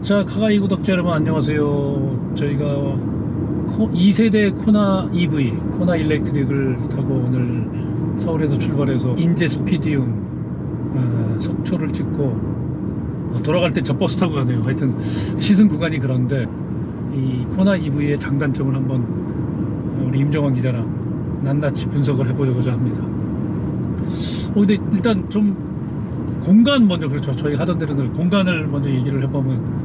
자, 카가이 구독자 여러분 안녕하세요. 저희가 2세대 코나 EV, 코나 일렉트릭을 타고 오늘 서울에서 출발해서 인제 스피디움 속초를 찍고 돌아갈 때 저 버스 타고 가네요. 하여튼 시승 구간이 그런데 이 코나 EV의 장단점을 한번 우리 임정환 기자랑 낱낱이 분석을 해보려고자 합니다. 근데 일단 좀 공간 먼저, 그렇죠. 저희 하던 대로 늘 공간을 먼저 얘기를 해보면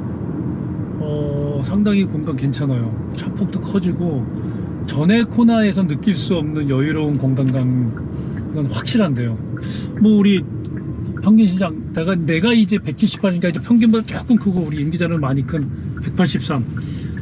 상당히 공간 괜찮아요. 차폭도 커지고 전에 코나에서 느낄 수 없는 여유로운 공간감, 이건 확실한데요. 뭐 우리 평균 시장 내가 이제 178이니까 이제 평균보다 조금 크고 우리 임 기자는 많이 큰 183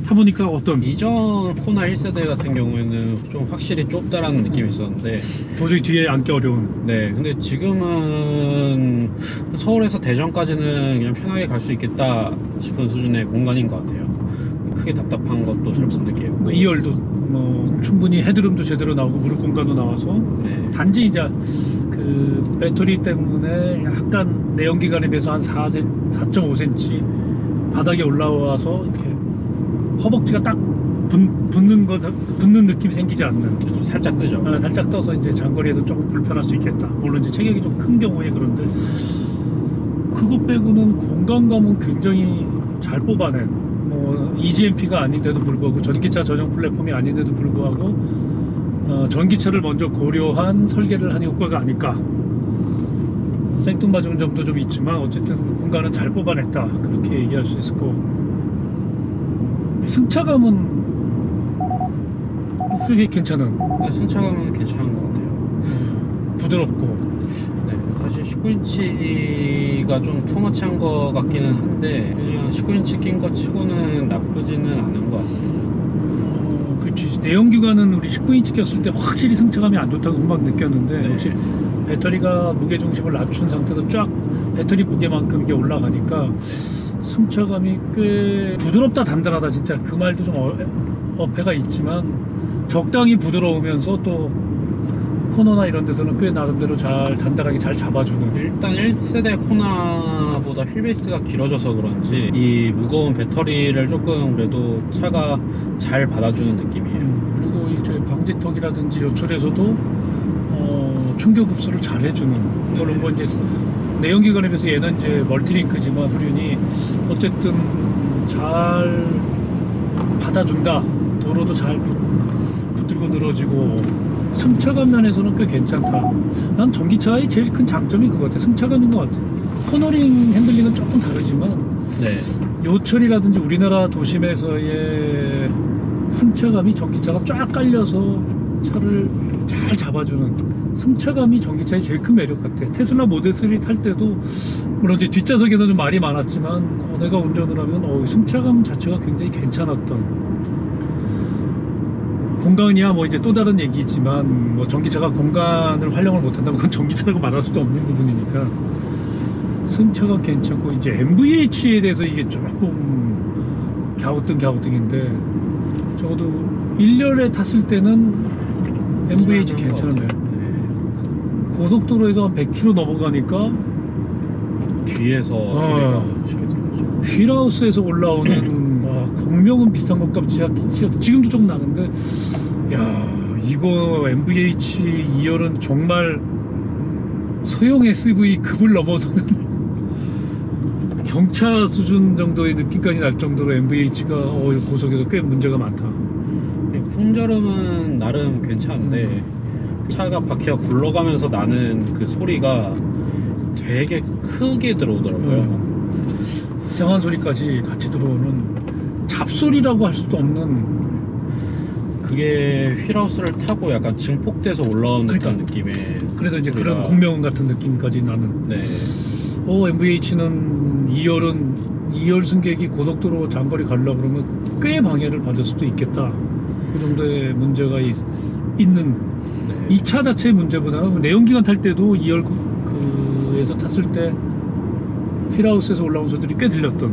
타보니까 어떤 이전 코나 1세대 같은 경우에는 좀 확실히 좁다라는 느낌이 있었는데 도저히 뒤에 앉기 어려운. 네, 근데 지금은 서울에서 대전까지는 그냥 편하게 갈 수 있겠다 싶은 수준의 공간인 것 같아요. 크게 답답한 것도 잘 없는 느낌이고, 뭐 2열도 뭐 충분히 헤드룸도 제대로 나오고 무릎 공간도 나와서 네. 단지 이제 그 배터리 때문에 약간 내연기관에 비해서 한 4.5cm 바닥에 올라와서 이렇게 허벅지가 딱 붙는 느낌이 생기지 않는. 좀 살짝 뜨죠. 살짝 떠서 이제 장거리에도 조금 불편할 수 있겠다. 물론 이제 체격이 좀 큰 경우에 그런데 그거 빼고는 공간감은 굉장히 잘 뽑아낸. 뭐 EGMP가 아닌데도 불구하고 전기차 전용 플랫폼이 아닌데도 불구하고 전기차를 먼저 고려한 설계를 한 효과가 아닐까. 생뚱맞은 점도 좀 있지만 어쨌든 공간은 잘 뽑아냈다, 그렇게 얘기할 수 있을 거고, 승차감은 그게 괜찮은. 네, 승차감은 괜찮은 것 같아요. 부드럽고. 네, 사실 19인치가 좀 투머치한 것 같기는 한데 그냥 19인치 낀 거 치고는 나쁘지는 않은 것 같습니다. 그치. 내연기관은 우리 19인치 꼈을 때 확실히 승차감이 안 좋다고 금방 느꼈는데, 네. 역시 배터리가 무게중심을 낮춘 상태에서 쫙 배터리 무게만큼 이게 올라가니까 승차감이 꽤 부드럽다, 단단하다. 진짜 그 말도 좀 어폐가 있지만 적당히 부드러우면서 또 코너나 이런 데서는 꽤 나름대로 잘 단단하게 잘 잡아주는. 일단 1세대 코나보다 휠베이스가 길어져서 그런지 이 무거운 배터리를 조금 그래도 차가 잘 받아주는 느낌이에요. 그리고 이 저희 방지턱이라든지 요철에서도 충격 흡수를 잘 해주는. 물론 뭐 이제 내연기관에 비해서 얘는 이제 멀티링크지만 후륜이 어쨌든 잘 받아준다. 도로도 잘 붙들고 늘어지고 승차감 면에서는 꽤 괜찮다. 난 전기차의 제일 큰 장점이 그거 같아. 승차감인 것 같아. 코너링 핸들링은 조금 다르지만 네. 요철이라든지 우리나라 도심에서의 승차감이 전기차가 쫙 깔려서 차를 잘 잡아주는 승차감이 전기차의 제일 큰 매력 같아. 테슬라 모델 3 탈 때도 물론 이제 뒷좌석에서 좀 말이 많았지만 내가 운전을 하면 승차감 자체가 굉장히 괜찮았던. 공간이야 뭐 이제 또 다른 얘기지만 뭐 전기차가 공간을 활용을 못한다면 그건 전기차라고 말할 수도 없는 부분이니까 승차감 괜찮고, 이제 MVH에 대해서 이게 조금 갸우뚱인데 적어도 1열에 탔을 때는 MVH 괜찮네요. 고속도로에서 한 100km 넘어가니까 뒤에서 휠하우스에서 올라오는 공명은 비슷한 것 같지, 지금도 좀 나는데, 야, 이거 MVH 2열은 정말 소형 SUV 급을 넘어서는 경차 수준 정도의 느낌까지 날 정도로 MVH가 고속에서 꽤 문제가 많다. 풍절음은 나름 괜찮은데 차가 바퀴가 굴러가면서 나는 그 소리가 되게 크게 들어오더라고요. 이상한 소리까지 같이 들어오는, 잡소리라고 할 수도 없는. 그게 휠하우스를 타고 약간 증폭돼서 올라오는 듯한 느낌의. 그래서 이제 소리가. 그런 공명 같은 느낌까지 나는. 네. MVH는 2열 승객이 고속도로 장거리 가려고 그러면 꽤 방해를 받을 수도 있겠다. 그 정도의 문제가 있는. 네. 이 차 자체의 문제보다는 내연기관 탈 때도 2열 에서 탔을 때 휠하우스에서 올라온 소들이 꽤 들렸던.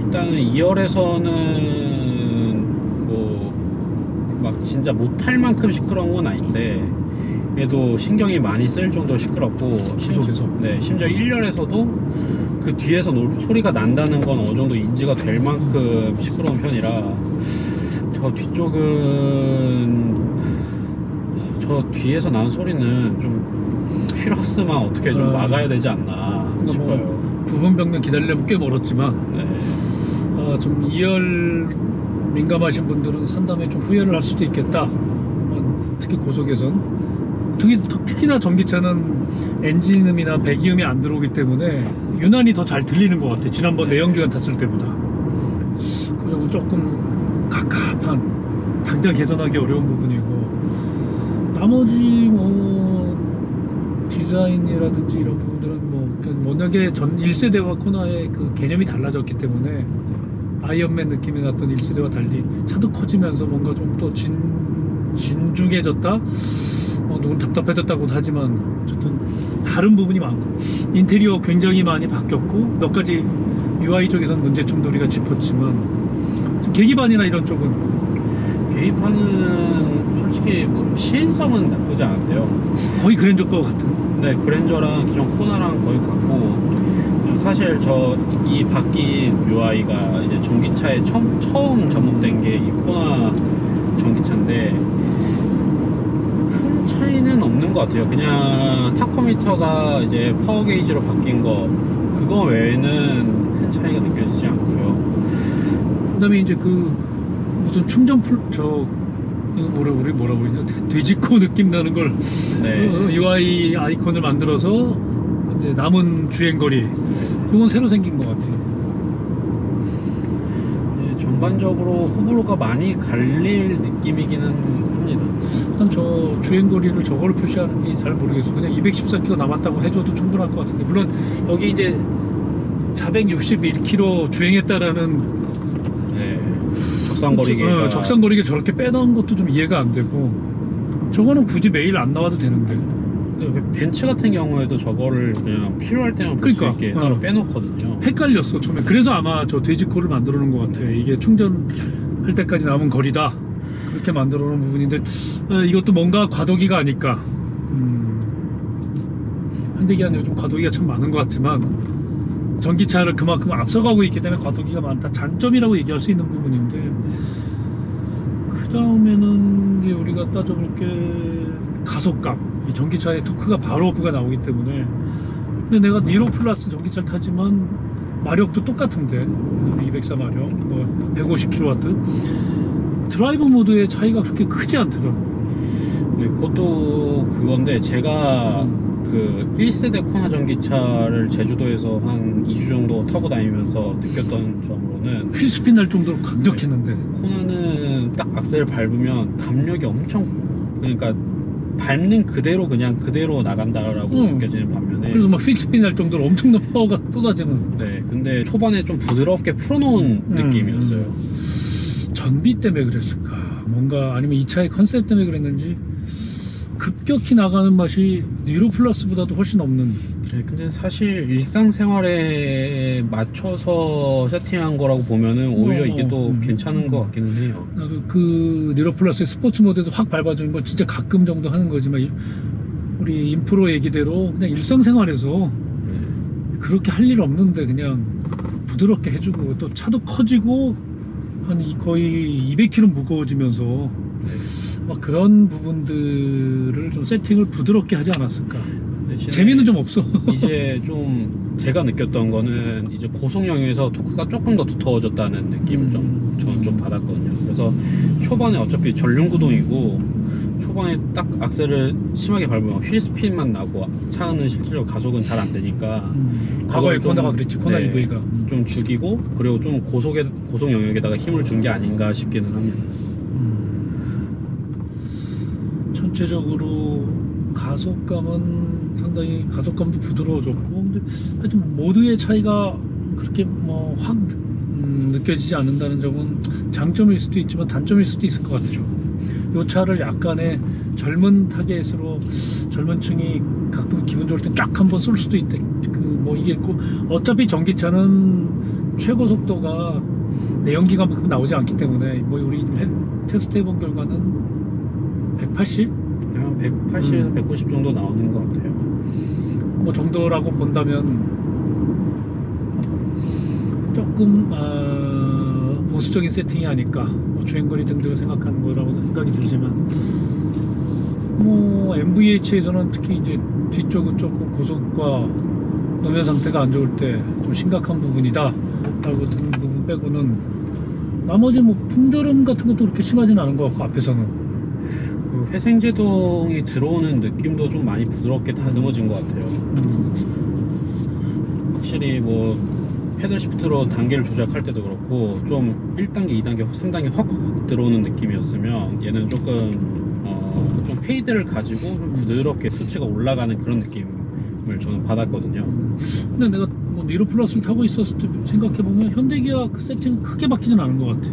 일단은 2열에서는 뭐 막 진짜 못할 만큼 시끄러운 건 아닌데 그래도 신경이 많이 쓸 정도로 시끄럽고, 시속에서. 네, 심지어 1열에서도 그 뒤에서 소리가 난다는 건 어느 정도 인지가 될 만큼 시끄러운 편이라 저 뒤쪽은 저 뒤에서 나는 소리는 좀 휠하스만 어떻게 좀 막아야 되지 않나 싶어요. 뭐 부분병력 기다리려면 꽤 멀었지만 네. 좀 2열 민감하신 분들은 산 다음에 좀 후회를 할 수도 있겠다. 특히 고속에선 특히나 전기차는 엔진음이나 배기음이 안 들어오기 때문에 유난히 더 잘 들리는 것 같아. 지난번 내연기관 탔을 때보다. 그 점은 조금 갑갑한, 당장 개선하기 어려운 부분이고, 나머지 뭐 디자인이라든지 이런 부분들은 워낙에 전 1세대와 코나의 그 개념이 달라졌기 때문에 아이언맨 느낌이 났던 1세대와 달리 차도 커지면서 뭔가 좀 더 진중해졌다? 누군 답답해졌다고도 하지만 어쨌든 다른 부분이 많고 인테리어 굉장히 많이 바뀌었고 몇 가지 UI 쪽에서는 문제점도 우리가 짚었지만 계기판이나 이런 쪽은 계기판은 솔직히 뭐 시인성은 나쁘지 않은데요. 거의 그랜저 거 같은. 네, 그랜저랑 기존 코나랑 거의 같고 사실 저 이 바뀐 UI가 이제 전기차에 처음 접목된 게 이 코나 전기차인데 큰 차이는 없는 것 같아요. 그냥 타코미터가 이제 파워 게이지로 바뀐 거 그거 외에는 큰 차이가 느껴지지 않고요. 그다음에 이제 그 무슨 충전 우리 뭐라고 그러냐 돼지코 느낌 나는 걸 네. UI 아이콘을 만들어서 이제 남은 주행거리 이건 새로 생긴 것 같아요. 네, 전반적으로 호불호가 많이 갈릴 느낌이기는 합니다. 난 저 주행거리를 저걸로 표시하는 게 잘 모르겠어. 그냥 214km 남았다고 해줘도 충분할 것 같은데 물론 여기 이제 461km 주행했다라는 네, 적상거리가 적상거리가 저렇게 빼놓은 것도 좀 이해가 안 되고 저거는 굳이 매일 안 나와도 되는데 벤츠 같은 경우에도 저거를 그냥 필요할 때만 볼 수 그러니까, 있게 따로 빼놓거든요. 헷갈렸어 처음에. 그래서 아마 저 돼지코를 만들어 놓은 것 같아. 이게 충전할 때까지 남은 거리다 그렇게 만들어 놓은 부분인데 이것도 뭔가 과도기가 아닐까. 현대기아는 요즘 과도기가 참 많은 것 같지만 전기차를 그만큼 앞서가고 있기 때문에 과도기가 많다 장점이라고 얘기할 수 있는 부분인데 그 다음에는 이제 우리가 따져볼 게 가속감. 이 전기차의 토크가 바로 어프가 나오기 때문에 근데 내가 니로 플러스 전기차를 타지만 마력도 똑같은데 204마력 뭐 150kW 드라이브 모드의 차이가 그렇게 크지 않더라고. 네, 그것도 그건데 제가 그 1세대 코나 전기차를 제주도에서 한 2주 정도 타고 다니면서 느꼈던 점으로는 휠스핀 날 정도로 강력했는데 코나는 딱 악셀을 밟으면 담력이 엄청 그러니까 밟는 그대로 그냥 그대로 나간다라고 느껴지는 반면에 그래서 막 휠스핀 날 정도로 엄청난 파워가 쏟아지는. 네, 근데 초반에 좀 부드럽게 풀어놓은 느낌이었어요. 전비 때문에 그랬을까 뭔가 아니면 이 차의 컨셉 때문에 그랬는지 급격히 나가는 맛이 니로 플러스보다도 훨씬 없는. 네, 근데 사실 일상생활에 맞춰서 세팅한 거라고 보면은 오히려 이게 또 괜찮은 것 같기는 해요. 나도 그 니로 플러스의 스포츠 모드에서 확 밟아주는 건 진짜 가끔 정도 하는 거지만 우리 인프로 얘기대로 그냥 일상생활에서 그렇게 할 일 없는데 그냥 부드럽게 해주고 또 차도 커지고 한 거의 200kg 무거워지면서 막 그런 부분들을 좀 세팅을 부드럽게 하지 않았을까. 재미는 좀 없어. 이제 좀 제가 느꼈던 거는 이제 고속 영역에서 토크가 조금 더 두터워졌다는 느낌을 저는 좀 받았거든요. 그래서 초반에 어차피 전륜구동이고 초반에 딱 악셀을 심하게 밟으면 휠스핀만 나고 차는 실제로 가속은 잘 안 되니까 과거에 코나가 그랬지. 코나 네, EV가 좀 죽이고 그리고 좀 고속 영역에다가 힘을 준 게 아닌가 싶기는 합니다. 전체적으로 가속감은 상당히 가속감도 부드러워졌고 근데 하여튼 모두의 차이가 그렇게 뭐 확 느껴지지 않는다는 점은 장점일 수도 있지만 단점일 수도 있을 것 같죠. 이 차를 약간의 젊은 타겟으로 젊은 층이 가끔 기분 좋을 때 쫙 한번 쏠 수도 있대. 뭐 이게 있고 어차피 전기차는 최고 속도가 내연기관만큼 나오지 않기 때문에 뭐 우리 테스트 해본 결과는 180? 한 180에서 190 정도 나오는 것 같아요. 뭐 정도라고 본다면 조금 보수적인 세팅이 아닐까, 뭐 주행거리 등등을 생각하는 거라고 생각이 들지만, 뭐 MVH에서는 특히 이제 뒤쪽은 조금 고속과 노면 상태가 안 좋을 때 좀 심각한 부분이다 라고 듣는 부분 빼고는 나머지 뭐 풍절음 같은 것도 그렇게 심하진 않은 것 같고, 앞에서는. 그 회생제동이 들어오는 느낌도 좀 많이 부드럽게 다듬어진 것 같아요. 확실히 뭐 패들 시프트로 단계를 조작할 때도 그렇고 좀 1단계, 2단계, 3단계 확 들어오는 느낌이었으면 얘는 조금 좀 페이드를 가지고 좀 부드럽게 수치가 올라가는 그런 느낌을 저는 받았거든요. 근데 내가 뭐 니로 플러스를 타고 있었을 때 생각해보면 현대기아 그 세팅은 크게 바뀌진 않은 것 같아.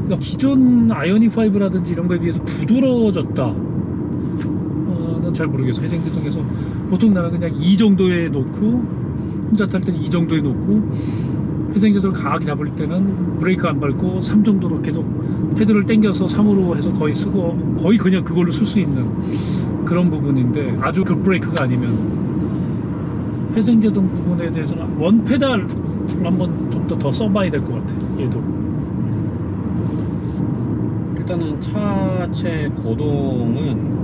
그러니까 기존 아이오닉 5라든지 이런 거에 비해서 부드러워졌다. 난 잘 모르겠어. 회생제동에서 보통 나는 그냥 2 정도에 놓고, 혼자 탈 때는 2 정도에 놓고, 회생제동을 강하게 잡을 때는 브레이크 안 밟고 3 정도로 계속 헤드를 당겨서 3으로 해서 거의 쓰고, 거의 그냥 그걸로 쓸 수 있는 그런 부분인데, 아주 그 브레이크가 아니면 회생제동 부분에 대해서는 원 페달을 한번 좀 더 써봐야 될 것 같아. 얘도 일단은 차체 거동은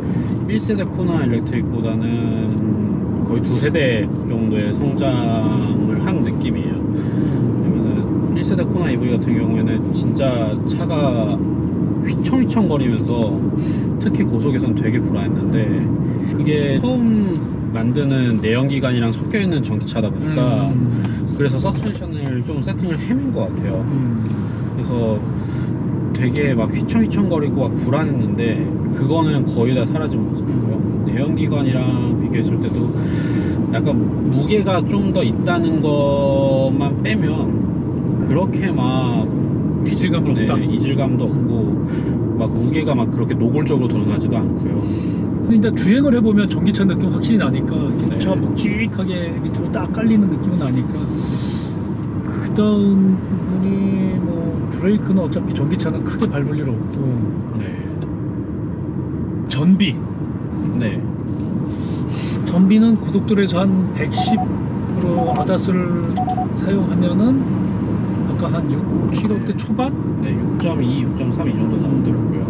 1세대 코나 일렉트릭보다는 거의 2세대 정도의 성장을 한 느낌이에요. 왜냐면은 1세대 코나 EV 같은 경우에는 진짜 차가 휘청휘청 거리면서 특히 고속에선 되게 불안했는데, 그게 처음 만드는 내연기관이랑 섞여있는 전기차다 보니까 그래서 서스펜션을 좀 세팅을 헤맨 것 같아요. 그래서 되게 막 휘청휘청거리고 막 불안했는데 그거는 거의 다 사라진 모습이고요. 내연기관이랑 비교했을 때도 약간 무게가 좀 더 있다는 것만 빼면 그렇게 막 이질감도 없다. 이질감도 없고 막 무게가 막 그렇게 노골적으로 드러나지도 않고요. 근데 일단 주행을 해보면 전기차 느낌 확실히 나니까, 네. 차가 묵직하게 밑으로 딱 깔리는 느낌은 나니까. 그 다음 부분이 뭐 브레이크는 어차피 전기차는 크게 밟을 일 없고, 네. 전비 네. 전비는 고속도로에서 한 110으로 아다스를 사용하면은 아까 한 6km대 초반? 네, 6.2, 6.3 이 정도 나오더라고요.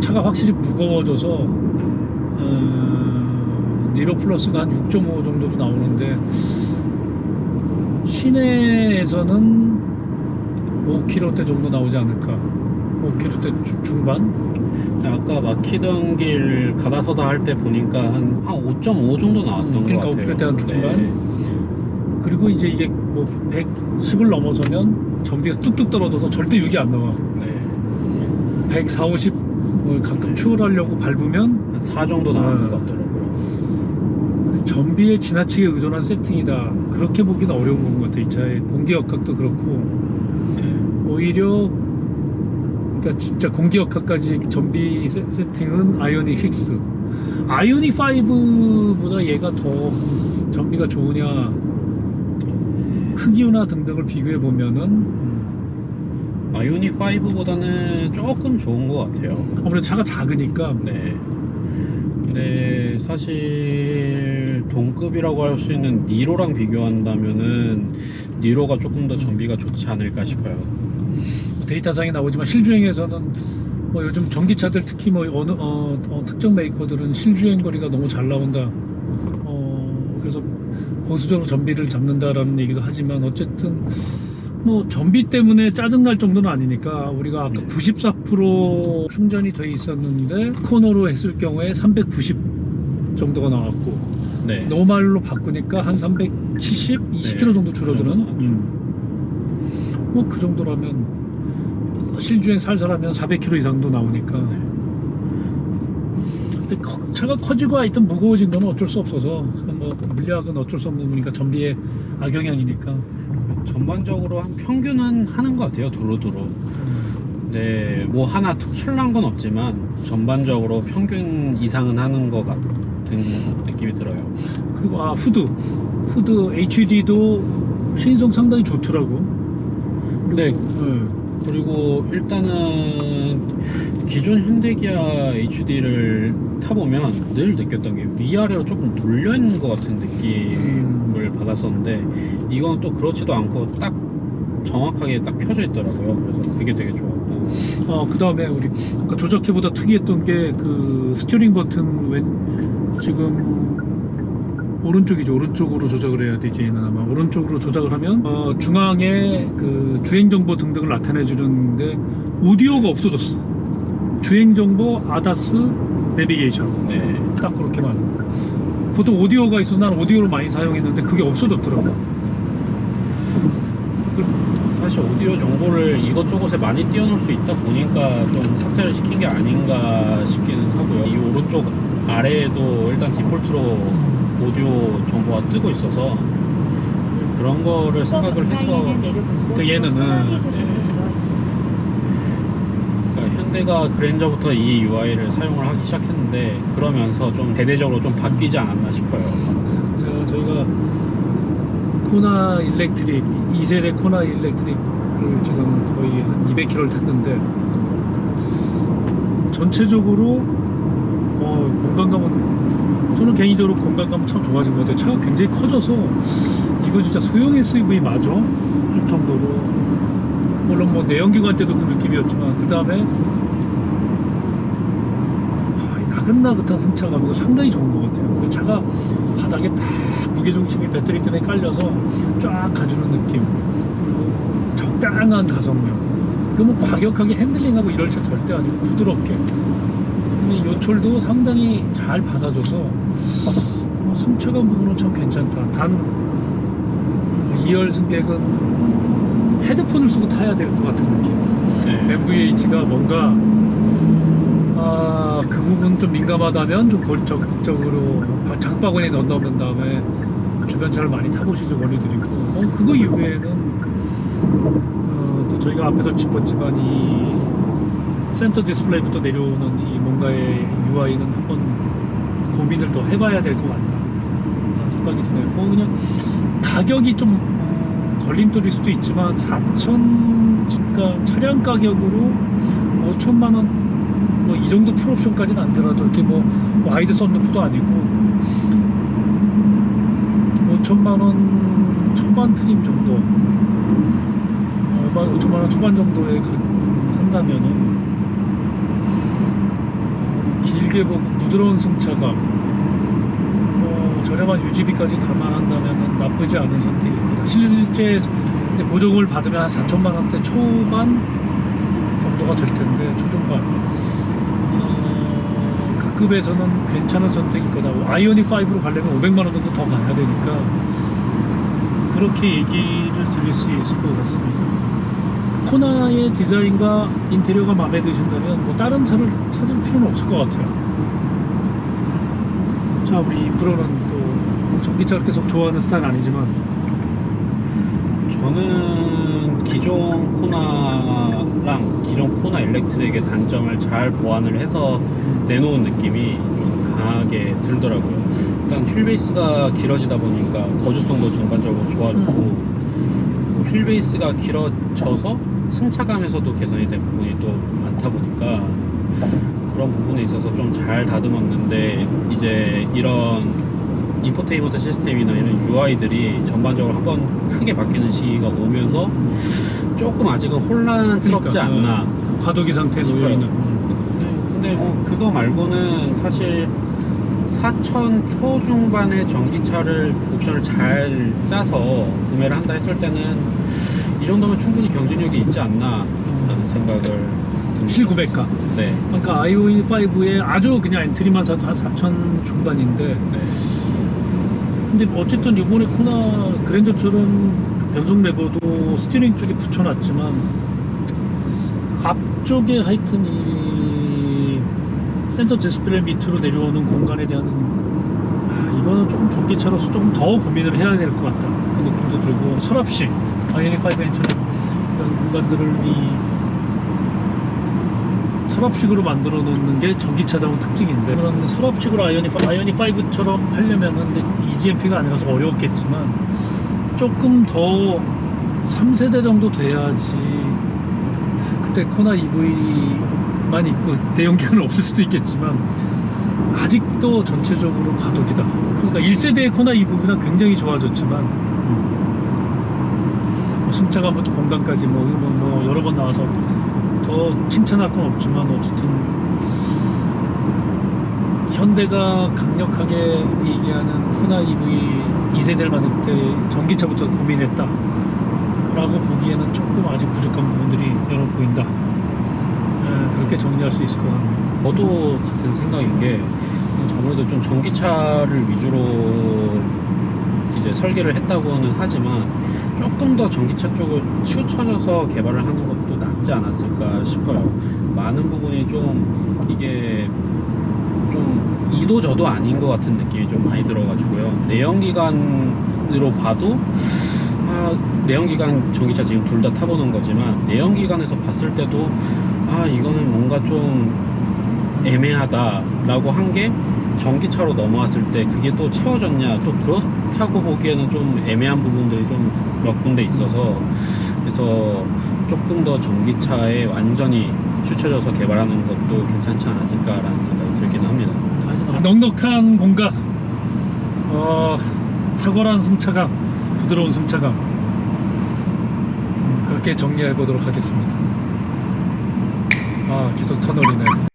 차가 확실히 무거워져서 니로 플러스가 한 6.5 정도도 나오는데, 시내에서는 5km대 정도 나오지 않을까. 5km대 중반? 아까 막히던 길 가다서다 할 때 보니까 한 5.5 정도 나왔던 것 그러니까 같아요. 5km대 한 중반. 그리고 이제 이게 뭐 110을 넘어서면 전비가 뚝뚝 떨어져서 절대 6이 안 나와. 네. 140, 50 뭐 가끔 추월하려고 밟으면 한 4 정도 나오는 것 같더라고요. 전비에 지나치게 의존한 세팅이다. 그렇게 보기는 어려운 것 같아. 이 차의 공기역학도 그렇고, 오히려 그러니까 진짜 공기역학까지 전비 세팅은 아이오닉 6. 아이오닉 5보다 얘가 더 전비가 좋으냐, 크기나 등등을 비교해 보면은 아이오닉 5보다는 조금 좋은 것 같아요. 아무래도 차가 작으니까. 네. 근데 사실 동급이라고 할 수 있는 니로랑 비교한다면은 니로가 조금 더 전비가 좋지 않을까 싶어요. 데이터상에 나오지만 실주행에서는 뭐 요즘 전기차들 특히 뭐 어느 특정 메이커들은 실주행 거리가 너무 잘 나온다. 그래서 보수적으로 전비를 잡는다라는 얘기도 하지만, 어쨌든 뭐 전비 때문에 짜증날 정도는 아니니까. 우리가 아까 94% 충전이 돼 있었는데 코너로 했을 경우에 390 정도가 나왔고, 네. 노말로 바꾸니까 한 370, 20km 정도 줄어드는. 뭐 그 정도라면 실주행 살살하면 400km 이상도 나오니까. 근데 차가 커지고 하여튼 무거워진 건 어쩔 수 없어서, 뭐 물리학은 어쩔 수 없는 거니까, 전비의 악영향이니까. 전반적으로 한 평균은 하는 것 같아요, 두루두루. 네, 뭐 하나 특출난 건 없지만 전반적으로 평균 이상은 하는 것 같은 느낌이 들어요. 그리고 후드 HUD도 시인성 상당히 좋더라고. 네. 네. 그리고 일단은 기존 현대기아 HD를 타보면 늘 느꼈던 게 위아래로 조금 눌려있는 것 같은 느낌을 받았었는데, 이건 또 그렇지도 않고 딱 정확하게 딱 펴져 있더라고요. 그래서 그게 되게 좋았고. 그 다음에 우리 아까 조작키보다 특이했던 게 그 스티어링 버튼 지금 오른쪽으로 조작을 해야 되지. 얘는 아마 오른쪽으로 조작을 하면 중앙에 그 주행 정보 등등을 나타내 주는데 오디오가 없어졌어. 주행 정보, 아다스, 내비게이션. 네. 딱 그렇게만. 보통 오디오가 있어서 난 오디오를 많이 사용했는데 그게 없어졌더라고. 사실 오디오 정보를 이것저것에 많이 띄워놓을 수 있다 보니까 좀 삭제를 시킨 게 아닌가 싶기는 하고요. 이 오른쪽 아래에도 일단 디폴트로 오디오 정보가 뜨고 있어서 그런 거를 생각을 해서 근데 얘는 그러니까 현대가 그랜저부터 이 UI를 사용을 하기 시작했는데 그러면서 좀 대대적으로 좀 바뀌지 않았나 싶어요. 저희가 코나 일렉트릭 2세대 코나 일렉트릭을 지금 거의 한 200km를 탔는데 전체적으로 공간감은 저는 개인적으로 공간감은 참 좋아진 것 같아요. 차가 굉장히 커져서 이거 진짜 소형 SUV 맞아? 할 정도로 물론 뭐 내연기관 때도 그 느낌이었지만 그 다음에 나긋나긋한 승차감이고 상당히 좋은 것 같아요. 그 차가 바닥에 딱 무게중심이 배터리 때문에 깔려서 쫙 가주는 느낌, 그리고 적당한 가속력. 그 뭐 과격하게 핸들링하고 이럴 차 절대 아니고 부드럽게. 근데 요철도 상당히 잘 받아줘서 승차감 부분은 참 괜찮다. 단 2열 승객은 헤드폰을 쓰고 타야 될 것 같은 느낌. 네. MVH가 뭔가 그 부분 좀 민감하다면 좀 적극적으로 장바구니에 넣어놓은 다음에 주변 차를 많이 타보시길 권해드리고, 그거 이후에는 또 저희가 앞에서 짚었지만 이 센터 디스플레이부터 내려오는 이 뭔가의 UI는 한번 고민을 더 해봐야 될 것 같다 생각이 드네요. 그냥 가격이 좀 걸림돌일 수도 있지만 4천 차량 가격으로 5천만 원 뭐 이 정도 풀옵션까지는 안 들어도 이렇게 뭐 와이드 썬루프도 아니고 5천만 원 초반 트림 정도, 5천만 원 초반 정도에 산다면은 길게 보고 부드러운 승차감, 저렴한 유지비까지 감안한다면 나쁘지 않은 선택일 거다. 실제 보정을 받으면 한 4천만 원대 초반 정도가 될 텐데, 초중반. 그 급에서는 괜찮은 선택일 거다. 아이오닉 5로 가려면 500만 원 정도 더 가야 되니까 그렇게 얘기를 드릴 수 있을 것 같습니다. 코나의 디자인과 인테리어가 마음에 드신다면 뭐 다른 차를 찾을 필요는 없을 것 같아요. 자, 우리 프로는 또 전기차를 계속 좋아하는 스타일 아니지만 저는 기존 코나랑 기존 코나 일렉트릭의 단점을 잘 보완을 해서 내놓은 느낌이 좀 강하게 들더라고요. 일단 휠베이스가 길어지다 보니까 거주성도 전반적으로 좋아지고, 휠베이스가 길어져서 승차감에서도 개선이 된 부분이 또 많다 보니까 그런 부분에 있어서 좀 잘 다듬었는데, 이제 이런 인포테인먼트 시스템이나 이런 UI들이 전반적으로 한번 크게 바뀌는 시기가 오면서 조금 아직은 혼란스럽지 않나. 과도기 상태에 놓여 있는. 근데 뭐 그거 말고는 사실 4천 초중반의 전기차를 옵션을 잘 짜서 구매를 한다 했을 때는 이 정도면 충분히 경쟁력이 있지 않나 하는 생각을 듭니다. 7900가. 네. 그러니까 아이오닉 5에 아주 그냥 엔트리만 사도 한 4천 중반인데. 네. 근데 어쨌든 이번에 코나 그랜저처럼 변속 레버도 스티어링 쪽에 붙여놨지만 앞쪽에 하여튼 이 센터 디스플레이 밑으로 내려오는 공간에 대한 이거는 조금 전기차로서 조금 더 고민을 해야 될 것 같다, 그 느낌도 들고, 서랍식 아이오닉 5N처럼 이런 공간들을 서랍식으로 만들어 놓는 게 전기차다운 특징인데, 그런 서랍식으로 아이오닉 5처럼 하려면은 EGMP가 아니라서 어려웠겠지만 조금 더 3세대 정도 돼야지 그때 코나 EV만 있고 내연기관은 없을 수도 있겠지만 아직도 전체적으로 과도기다. 그러니까 1세대의 코나 EV보다 굉장히 좋아졌지만 승차감부터 공간까지 뭐 여러 번 나와서 더 칭찬할 건 없지만 어쨌든 현대가 강력하게 얘기하는 코나 EV 2세대를 만들 때 전기차부터 고민했다 라고 보기에는 조금 아직 부족한 부분들이 여러 보인다. 그렇게 정리할 수 있을 것 같네요. 저도 같은 생각인 게 아무래도 좀 전기차를 위주로 이제 설계를 했다고는 하지만 조금 더 전기차 쪽을 치우쳐져서 개발을 하는 것도 낫지 않았을까 싶어요. 많은 부분이 좀 이게 좀 이도저도 아닌 것 같은 느낌이 좀 많이 들어가지고요. 내연기관으로 봐도 내연기관 전기차 지금 둘 다 타보는 거지만 내연기관에서 봤을 때도 이거는 뭔가 좀 애매하다라고 한 게 전기차로 넘어왔을 때 그게 또 채워졌냐, 또 그렇다고 보기에는 좀 애매한 부분들이 좀 몇 군데 있어서, 그래서 조금 더 전기차에 완전히 추쳐져서 개발하는 것도 괜찮지 않았을까라는 생각이 들기는 합니다. 넉넉한 공간, 탁월한 승차감, 부드러운 승차감, 그렇게 정리해 보도록 하겠습니다. 계속 터널이네.